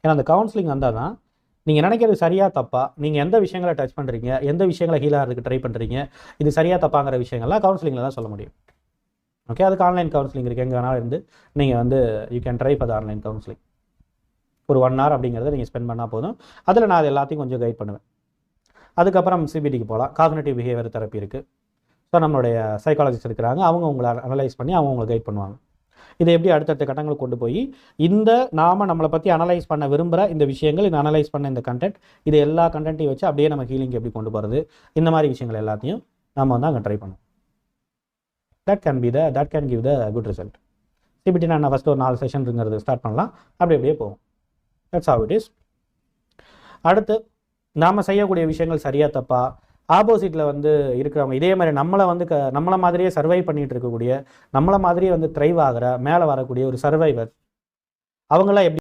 ஏன்னா அந்த கவுன்சிலிங் வந்தால் தான் நீங்கள் நினைக்கிறது சரியா தப்பா, நீங்கள் எந்த விஷயங்களை டச் பண்ணுறீங்க, எந்த விஷயங்களை ஹீலாகிறதுக்கு ட்ரை பண்ணுறீங்க, இது சரியா தப்பாங்கிற விஷயங்கள்லாம் கவுன்சிலிங்கில் தான் சொல்ல முடியும். ஓகே, அதுக்கு ஆன்லைன் கவுன்சிலிங் இருக்குது. எங்கே வேணாலும் இருந்து நீங்கள் வந்து you can try for the online counselling. ஒரு 1 hour அப்படிங்கிறத நீங்கள் ஸ்பெண்ட் பண்ணால் போதும். அதில் நான் அது எல்லாத்தையும் கொஞ்சம் கைட் பண்ணுவேன். அதுக்கப்புறம் சிபிடிக்கு போகலாம். காக்னிட்டிவ் பிஹேவியர் தெரப்பி இருக்குது. ஸோ நம்மளுடைய சைக்காலஜிஸ்ட் இருக்கிறாங்க, அவங்க உங்களை அனலைஸ் பண்ணி அவங்க உங்களை கைட் பண்ணுவாங்க. இதை எப்படி அடுத்தடுத்த கட்டங்களுக்கு கொண்டு போய் இந்த நம்மளை பற்றி அனலைஸ் பண்ண விரும்புகிற இந்த விஷயங்கள், இந்த அனலைஸ் பண்ண இந்த கண்டென்ட், இது எல்லா கண்டென்ட்டையும் வச்சு அப்படியே நம்ம ஹீலிங் எப்படி கொண்டு போகிறது, இந்த மாதிரி விஷயங்கள் எல்லாத்தையும் நம்ம வந்து அங்கே ட்ரை பண்ணுவோம். That can give the good result. CBT நான் ஃபஸ்ட்டு ஒரு 4 செஷன்ங்கிறது ஸ்டார்ட் பண்ணலாம், அப்படியே போவோம். That's how it is. அடுத்து நாம் செய்யக்கூடிய விஷயங்கள் சரியா தப்பா, ஆப்போசிட்டில் வந்து இருக்கிறவங்க இதே மாதிரி நம்மளை மாதிரியே சர்வை பண்ணிகிட்டு இருக்கக்கூடிய, நம்மளை மாதிரியே வந்து த்ரைவ் ஆகிற மேலே வரக்கூடிய ஒரு சர்வைவர் அவங்களாம் எப்படி